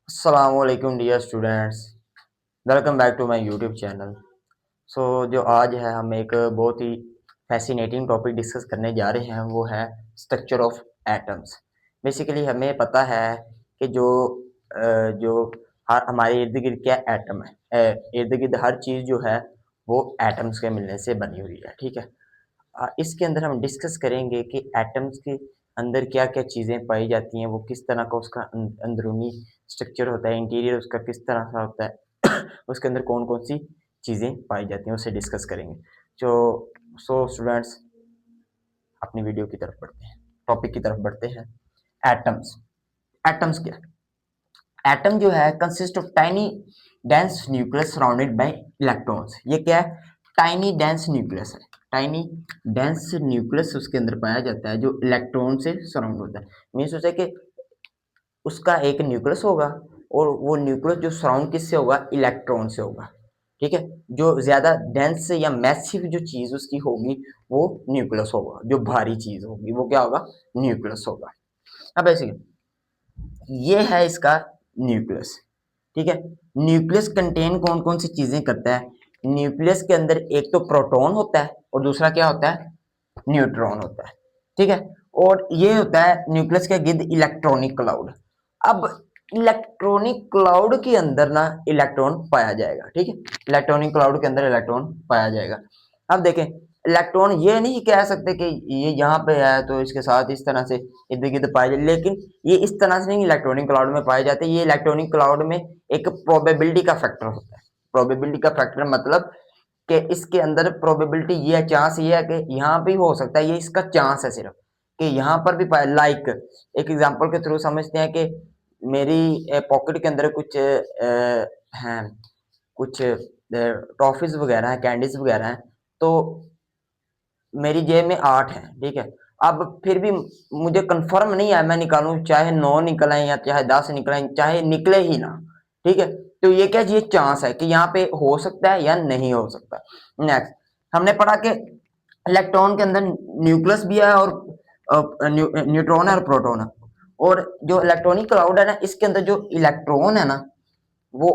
अस्सलामुअलैकुम dear students, welcome back to my YouTube channel. जो आज है हम एक बहुत ही फैसिनेटिंग टॉपिक डिस्कस करने जा रहे हैं, वो है स्ट्रक्चर ऑफ एटम्स। बेसिकली हमें पता है कि जो हर हमारे इर्द गिर्द क्या एटम है, इर्द गिर्द हर चीज़ जो है वो एटम्स के मिलने से बनी हुई है। ठीक है। इसके अंदर हम डिस्कस करेंगे कि एटम्स के अंदर क्या-क्या चीज़ें पाई जाती हैं, वो किस तरह का उसका अंदरूनी स्ट्रक्चर होता है, इंटीरियर उसका किस तरह का होता है, उसके अंदर कौन-कौन सी चीज़ें पाई जाती हैं, उसे डिस्कस करेंगे। जो स्टूडेंट्स अपनी वीडियो की तरफ बढ़ते हैं, टॉपिक की तरफ बढ़ते हैं। एटम्स। एटम्स क्या है? एटम जो है consist of tiny dense nucleus surrounded by electrons. ये क्या है? टाइनी डेंस न्यूक्लियस है। टाइनी डेंस न्यूक्लियस उसके अंदर पाया जाता है जो इलेक्ट्रॉन से सराउंड होता है। मीन्स उसे कि उसका एक न्यूक्लियस होगा और वो न्यूक्लियस जो सराउंड किससे होगा? इलेक्ट्रॉन से होगा। ठीक है। जो ज्यादा डेंस या मैसिव जो चीज उसकी होगी वो न्यूक्लियस होगा। जो भारी चीज होगी वो क्या होगा? न्यूक्लियस होगा। अब ऐसे ये है इसका न्यूक्लियस। ठीक है। न्यूक्लियस कंटेन कौन कौन सी चीजें करता है? न्यूक्लियस के अंदर एक तो प्रोटॉन होता है और दूसरा क्या होता है? न्यूट्रॉन होता है। ठीक है। और ये होता है न्यूक्लियस के गिर्द इलेक्ट्रॉनिक क्लाउड। अब इलेक्ट्रॉनिक क्लाउड के अंदर ना इलेक्ट्रॉन पाया जाएगा। ठीक है। इलेक्ट्रॉनिक क्लाउड के अंदर इलेक्ट्रॉन पाया जाएगा। अब देखें, इलेक्ट्रॉन ये नहीं कह सकते कि ये यहाँ पे है तो इसके साथ इस तरह से इर्द गिर्द पाए जाए, लेकिन ये इस तरह से नहीं इलेक्ट्रॉनिक क्लाउड में पाए जाते। ये इलेक्ट्रॉनिक क्लाउड में एक प्रोबेबिलिटी का फैक्टर होता है। प्रोबेबिलिटी का फैक्टर मतलब कि इसके अंदर प्रोबेबिलिटी ये चांस ये है कि यहाँ भी हो सकता है, ये इसका चांस है सिर्फ कि यहाँ पर भी पाए। लाइक एक एग्जांपल के थ्रू समझते हैं कि मेरी पॉकेट के अंदर कुछ हैं, कुछ टॉफीज वगैरह हैं, कैंडीज वगैरह हैं, तो मेरी जेब में 8 है। ठीक है। अब फिर भी मुझे कंफर्म नहीं है, मैं निकालूं चाहे 9 निकल आए या चाहे 10 निकल आए, चाहे निकले ही ना। ठीक है। तो ये क्या, ये चांस है कि यहाँ पे हो सकता है या नहीं हो सकता। नेक्स्ट हमने पढ़ा कि इलेक्ट्रॉन के अंदर न्यूक्लियस भी है और न्यूट्रॉन है और प्रोटॉन है। और जो इलेक्ट्रॉनिक क्लाउड है ना, इसके अंदर जो इलेक्ट्रॉन है ना वो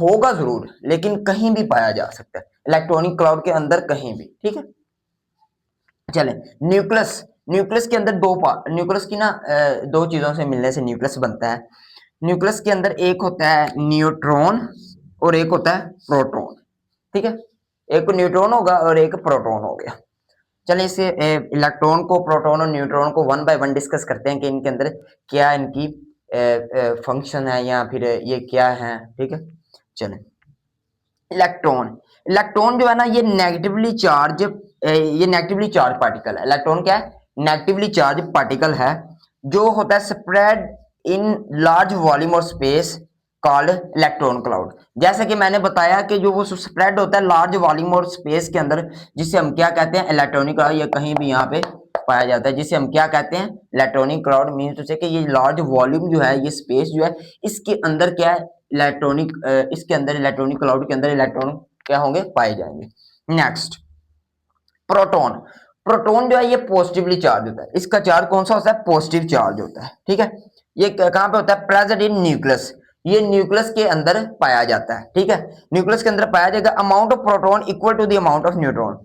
होगा जरूर, लेकिन कहीं भी पाया जा सकता है इलेक्ट्रॉनिक क्लाउड के अंदर कहीं भी। ठीक है। चले न्यूक्लियस। न्यूक्लियस के अंदर न्यूक्लियस की ना दो चीजों से मिलने से न्यूक्लियस बनता है। न्यूक्लियस के अंदर एक होता है न्यूट्रॉन और एक होता है प्रोटॉन। ठीक है। एक न्यूट्रॉन होगा और एक प्रोटॉन हो गया। चलिए इसे इलेक्ट्रॉन को, प्रोटॉन और न्यूट्रॉन को वन बाय वन डिस्कस करते हैं कि इनके अंदर क्या इनकी फंक्शन है या फिर ये क्या है। ठीक है। चलें। इलेक्ट्रॉन। इलेक्ट्रॉन जो है ना, ये नेगेटिवली चार्ज पार्टिकल है। इलेक्ट्रॉन क्या है? नेगेटिवली चार्ज पार्टिकल है जो होता है स्प्रेड इन लार्ज वॉल्यूम और स्पेस कॉल्ड इलेक्ट्रॉन क्लाउड। जैसे कि मैंने बताया कि जो वो स्प्रेड होता है लार्ज वॉल्यूम और स्पेस के अंदर, जिसे हम क्या कहते हैं? Electronic cloud. ये कहीं भी यहाँ पे पाया जाता है, जिसे हम क्या कहते हैं? Electronic cloud. मीन तो कि ये लार्ज वॉल्यूम जो है, ये स्पेस जो है, इसके अंदर क्या है? इलेक्ट्रॉनिक इसके अंदर इलेक्ट्रॉनिक क्लाउड के अंदर इलेक्ट्रॉन क्या होंगे? पाए जाएंगे। Next proton. प्रोटॉन जो है ये पॉजिटिवली चार्ज होता है। इसका चार्ज कौन सा होता है? पॉजिटिव चार्ज होता है। ठीक है। ये कहां पे होता है? Present in nucleus. ये न्यूक्लियस के अंदर पाया जाता है। ठीक है। न्यूक्लियस के अंदर पाया जाएगा। Amount of proton equal to the amount of neutron.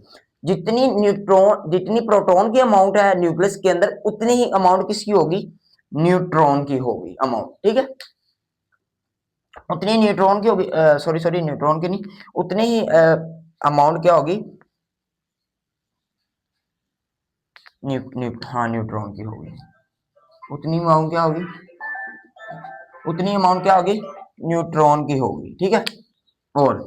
जितनी प्रोटॉन की अमाउंट है न्यूक्लियस के अंदर, उतनी ही अमाउंट किसकी होगी? न्यूट्रॉन की होगी अमाउंट। ठीक है। उतनी न्यूट्रॉन की होगी, सॉरी सॉरी, न्यूट्रॉन की नहीं, उतनी ही अमाउंट क्या होगी? हाँ, न्यूट्रॉन की होगी। उतनी अमाउंट क्या होगी? उतनी अमाउंट क्या होगी? न्यूट्रॉन की होगी। ठीक है। और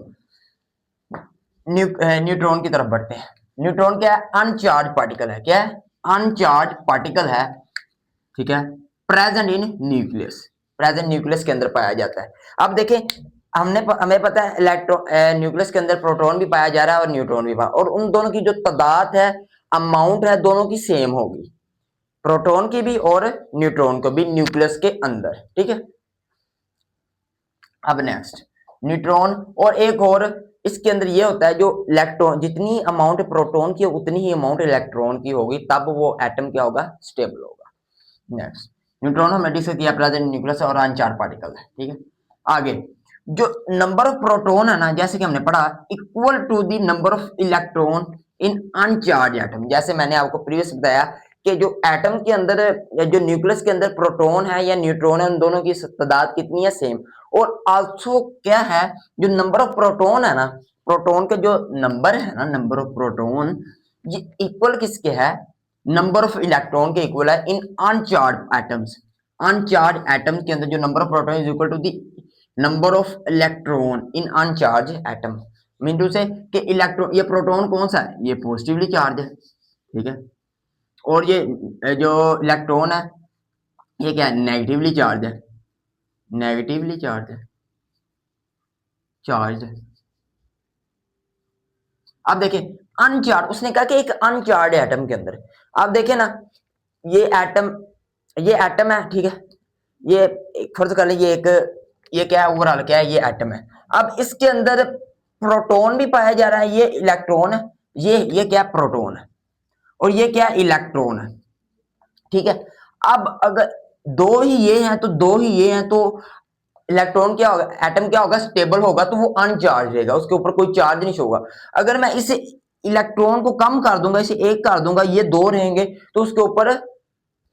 न्यूट्रॉन की तरफ बढ़ते हैं। न्यूट्रॉन क्या है? अनचार्ज पार्टिकल है। क्या है? अनचार्ज पार्टिकल है। ठीक है। Present in nucleus. Present nucleus के अंदर पाया जाता है। अब देखें, हमें पता है इलेक्ट्रॉन न्यूक्लियस के अंदर प्रोटॉन भी पाया जा रहा है और न्यूट्रॉन भी और उन दोनों की जो तादाद है, अमाउंट है, दोनों की सेम होगी। प्रोटॉन की भी और न्यूट्रॉन को भी न्यूक्लियस के अंदर। ठीक है। अब नेक्स्ट न्यूट्रॉन। और एक और इसके अंदर ये होता है, जो इलेक्ट्रॉन, जितनी अमाउंट प्रोटॉन की उतनी ही अमाउंट इलेक्ट्रॉन की होगी, तब वो एटम क्या होगा? स्टेबल होगा। नेक्स्ट न्यूट्रॉन हमने डिस्कस किया प्रेजेंट न्यूक्लियस और अनचार्ज पार्टिकल है, ठीक है। आगे जो नंबर ऑफ प्रोटॉन है ना, जैसे कि हमने पढ़ा equal to the number of electron in uncharged atom. जैसे मैंने आपको प्रीवियस बताया कि जो एटम के अंदर या जो न्यूक्लियस के अंदर प्रोटॉन है या न्यूट्रॉन है, उन दोनों की तादाद कितनी है, सेम। और आल्सो क्या है, जो नंबर ऑफ प्रोटॉन है ना, प्रोटॉन के जो नंबर है ना, नंबर ऑफ प्रोटॉन, ये इक्वल किसके है, नंबर ऑफ इलेक्ट्रॉन के इक्वल है in uncharged atoms. Uncharged atom के अंदर जो number of proton is equal to the number of electron in uncharged atom. Mean to say कि इलेक्ट्रॉन, ये प्रोटॉन कौन सा है, ये पॉजिटिवली चार्ज है, ठीक है। और ये जो इलेक्ट्रॉन है ये क्या है, नेगेटिवली चार्ज है, नेगेटिवली चार्ज है, चार्ज है। अब देखिए अनचार्ज, उसने कहा कि एक अनचार्ज एटम के अंदर, आप देखें ना, ये एटम है, ठीक है। ये फर्ज कर लीजिए एक, ये क्या है, ओवरऑल क्या है, ये एटम है। अब इसके अंदर प्रोटॉन भी पाया जा रहा है, ये इलेक्ट्रॉन है, ये क्या प्रोटॉन है, और ये क्या इलेक्ट्रॉन है, ठीक है। अब अगर दो ही ये हैं तो दो ही ये हैं, तो इलेक्ट्रॉन क्या होगा, एटम क्या होगा, स्टेबल होगा, तो वो अनचार्ज रहेगा, उसके ऊपर कोई चार्ज नहीं होगा। अगर मैं इसे इलेक्ट्रॉन को कम कर दूंगा, इसे एक कर दूंगा, ये दो रहेंगे, तो उसके ऊपर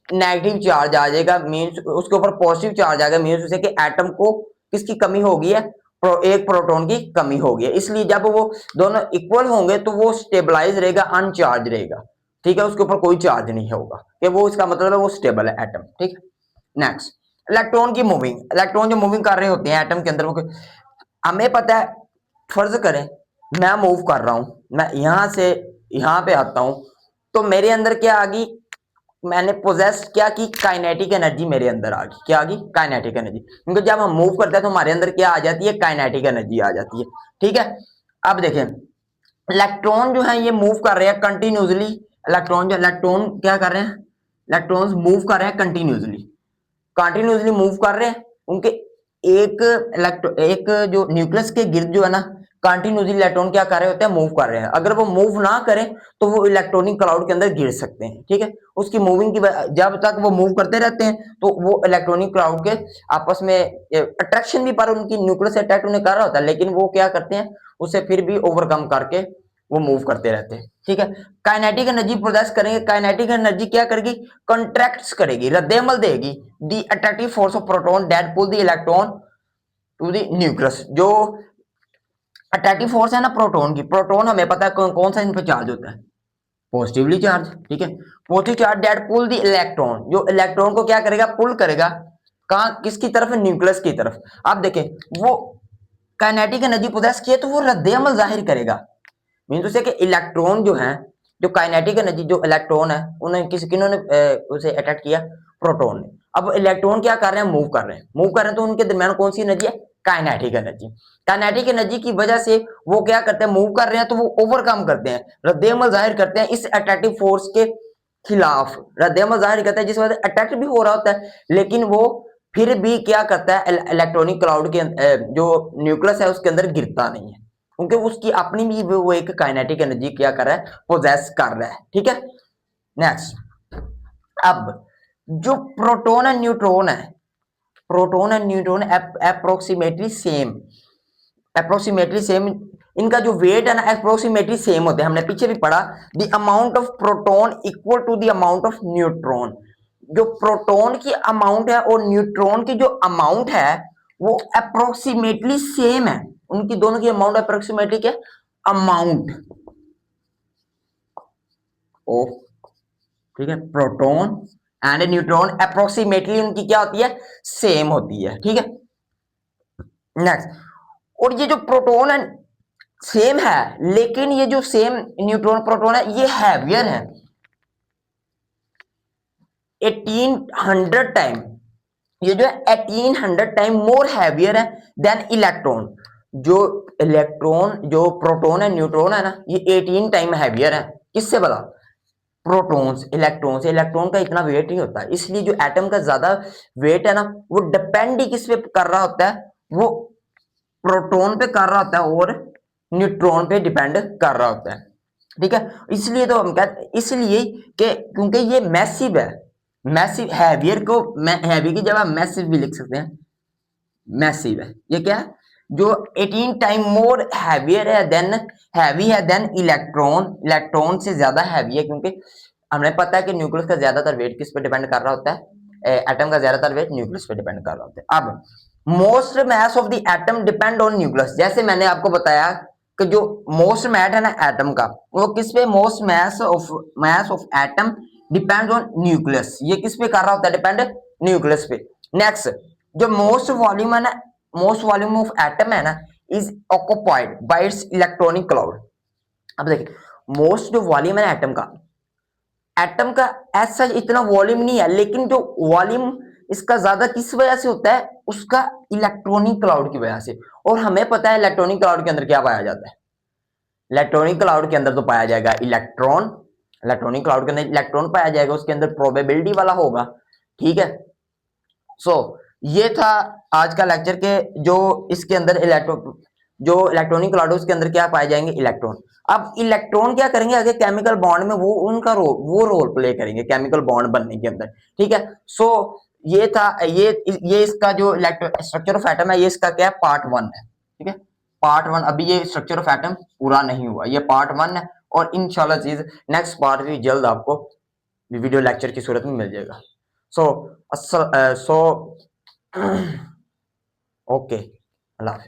नेगेटिव चार्ज आ जाएगा, मींस उसके ऊपर पॉजिटिव चार्ज आएगा, मींस उसे कि एटम को किसकी कमी होगी है, एक प्रोटॉन की कमी होगी है। इसलिए जब वो दोनों इक्वल होंगे तो वो स्टेबलाइज रहेगा, अनचार्ज रहेगा, ठीक है, उसके ऊपर कोई चार्ज नहीं होगा, कि वो इसका मतलब है वो स्टेबल है एटम, ठीक है। नेक्स्ट इलेक्ट्रॉन की मूविंग, इलेक्ट्रॉन जो मूविंग कर रहे होते हैं एटम के अंदर, वो हमें पता है, फर्ज करें मैं मूव कर रहा हूं, मैं यहां से यहां पे आता हूं, तो मेरे अंदर क्या आ गई, मैंने पोजेस क्या की, काइनेटिक एनर्जी मेरे अंदर आ गई, क्या आ गई, काइनेटिक एनर्जी। क्योंकि जब हम मूव करते हैं तो हमारे अंदर क्या आ जाती है, काइनेटिक एनर्जी आ जाती है, ठीक है। अब देखें इलेक्ट्रॉन जो है ये मूव कर रहे हैं कंटिन्यूसली, इलेक्ट्रॉन क्या कर रहे हैं, इलेक्ट्रॉन्स मूव कर रहे हैं कंटिन्यूसली, कंटिन्यूसली मूव कर रहे हैं, उनके एक जो न्यूक्लियस के गिर्द जो है ना, कंटिन्यूसली इलेक्ट्रॉन क्या कर रहे होते हैं, मूव कर रहे हैं। अगर वो मूव ना करें तो वो इलेक्ट्रॉनिक क्लाउड के अंदर गिर सकते हैं, ठीक है। उसकी मूविंग की जब तक वो मूव करते रहते हैं तो वो इलेक्ट्रॉनिक क्लाउड के आपस में अट्रैक्शन भी पर उनकी न्यूक्लियस अटैक उन्हें कर रहा होता है, लेकिन वो क्या करते हैं, उसे फिर भी ओवरकम करके वो मूव करते रहते हैं, ठीक है। काइनेटिक एनर्जी प्रोड्यूस करेंगे, काइनेटिक एनर्जी क्या करेगी, कॉन्ट्रैक्ट्स करेगी, रद्देअमल देगी the attractive force of proton that pull the electron to the nucleus. जो अट्रैक्टिव फोर्स है ना प्रोटॉन की, प्रोटॉन हमें पता है कौन सा इन पे चार्ज होता है, पॉजिटिवली चार्ज, ठीक है। Positive charge that pull the electron, जो इलेक्ट्रॉन को क्या करेगा, पुल करेगा, कहां, किसकी तरफ, न्यूक्लियस की तरफ। आप देखें वो काइनेटिक एनर्जी प्रोड्यूस किए तो वो रद्देअमल जाहिर करेगा, मीन टू से कि इलेक्ट्रॉन जो है, जो काइनेटिक एनर्जी, जो इलेक्ट्रॉन है उन्हें किन्होंने उसे अटैक किया, प्रोटॉन ने। अब इलेक्ट्रॉन क्या कर रहे हैं, मूव कर रहे हैं, मूव कर रहे हैं, तो उनके दरमियान कौन सी एनर्जी है, काइनेटिक एनर्जी। काइनेटिक एनर्जी की वजह से वो क्या करते हैं, मूव कर रहे हैं तो वो ओवरकम करते हैं, रद्देअमल जाहिर करते हैं इस अट्रैक्टिव फोर्स के खिलाफ, रद्देअमल जाहिर करता है, जिस वजह से अट्रैक्ट भी हो रहा होता है, लेकिन वो फिर भी क्या करता है, इलेक्ट्रॉनिक क्लाउड के जो न्यूक्लियस है उसके अंदर गिरता नहीं है, क्योंकि उसकी अपनी भी वो एक काइनेटिक एनर्जी क्या कर रहा है, पोजेस कर रहा है, ठीक है। नेक्स्ट अब जो प्रोटॉन एंड न्यूट्रॉन है, proton and neutron approximately same, इनका जो वेट है ना अप्रोक्सीमेटली सेम होते हैं। हमने पीछे भी पढ़ा the amount of proton equal to the amount of neutron. जो प्रोटॉन की अमाउंट है और न्यूट्रॉन की जो अमाउंट है वो अप्रोक्सीमेटली सेम है, उनकी दोनों की अमाउंट अप्रोक्सीमेटली क्या, अमाउंट ऑफ, ठीक है, प्रोटॉन एंड न्यूट्रॉन अप्रोक्सीमेटली उनकी क्या होती है, सेम होती है, ठीक है। नेक्स्ट, और ये जो प्रोटॉन है सेम है, लेकिन ये जो सेम न्यूट्रॉन प्रोटॉन है ये हैवियर है 1800 टाइम, ये जो है 1800 टाइम मोर हैवियर है देन इलेक्ट्रॉन। जो इलेक्ट्रॉन, जो प्रोटॉन है न्यूट्रॉन है ना, ये 18 टाइम हैवियर है, किससे बड़ा, प्रोटॉन्स, इलेक्ट्रॉन से। इलेक्ट्रॉन का इतना वेट नहीं होता, इसलिए जो एटम का ज्यादा वेट है ना वो डिपेंड ही किस पे कर रहा होता है, वो प्रोटॉन पे कर रहा होता है और न्यूट्रॉन पे डिपेंड कर रहा होता है, ठीक है। इसलिए तो हम कहते, इसलिए कि क्योंकि ये मैसिव है, मैसिव, हैवियर को हैवी की जगह मैसिव भी लिख सकते हैं, मैसिव है ये क्या है, जो 18 टाइम मोर हैवियर है देन, हैवी है देन इलेक्ट्रॉन, इलेक्ट्रॉन से ज्यादा हैवी है, क्योंकि हमें पता है कि न्यूक्लियस का ज्यादातर वेट किस पे डिपेंड कर रहा होता है, एटम का ज्यादातर वेट न्यूक्लियस पे डिपेंड कर रहा होता है। अब most mass of the atom depend on nucleus, जैसे मैंने आपको बताया कि जो मोस्ट मैट है ना एटम का, वो किस पे, most mass of atom depend on nucleus, ये किस पे कर रहा होता है, डिपेंड न्यूक्लियस पे। नेक्स्ट, जो मोस्ट वॉल्यूम है ना, मोस्ट वॉल्यूम ऑफ एटम है ना, is occupied by it's electronic cloud. अब देखिए, मोस्ट जो वॉल्यूम है एटम का, एटम का ऐसा इतना वॉल्यूम नहीं है, लेकिन जो वॉल्यूम इसका ज्यादा किस वजह से होता है, उसका इलेक्ट्रॉनिक क्लाउड की वजह से। और हमें पता है इलेक्ट्रॉनिक क्लाउड के अंदर क्या पाया जाता है, इलेक्ट्रॉनिक क्लाउड के अंदर तो पाया जाएगा इलेक्ट्रॉन, इलेक्ट्रॉनिक क्लाउड के अंदर इलेक्ट्रॉन पाया जाएगा, उसके अंदर प्रोबेबिलिटी वाला होगा, ठीक है। सो ये था आज का लेक्चर के, जो इसके अंदर जो इलेक्ट्रॉनिक क्लाउड उसके अंदर क्या पाए जाएंगे, इलेक्ट्रॉन। अब इलेक्ट्रॉन क्या करेंगे आगे केमिकल बॉन्ड में, वो उनका रोल प्ले करेंगे केमिकल बॉन्ड बनने के अंदर, ठीक है। सो ये था, ये इसका जो स्ट्रक्चर ऑफ एटम है, ये इसका क्या है, पार्ट 1 है, ठीक है, पार्ट 1। अभी ये स्ट्रक्चर ऑफ एटम पूरा नहीं हुआ, ये पार्ट 1 है, और इंशाल्लाह चीज नेक्स्ट पार्ट भी जल्द आपको वीडियो लेक्चर की सूरत में मिल जाएगा। सो सो ओके, अल्लाह हाफिज़।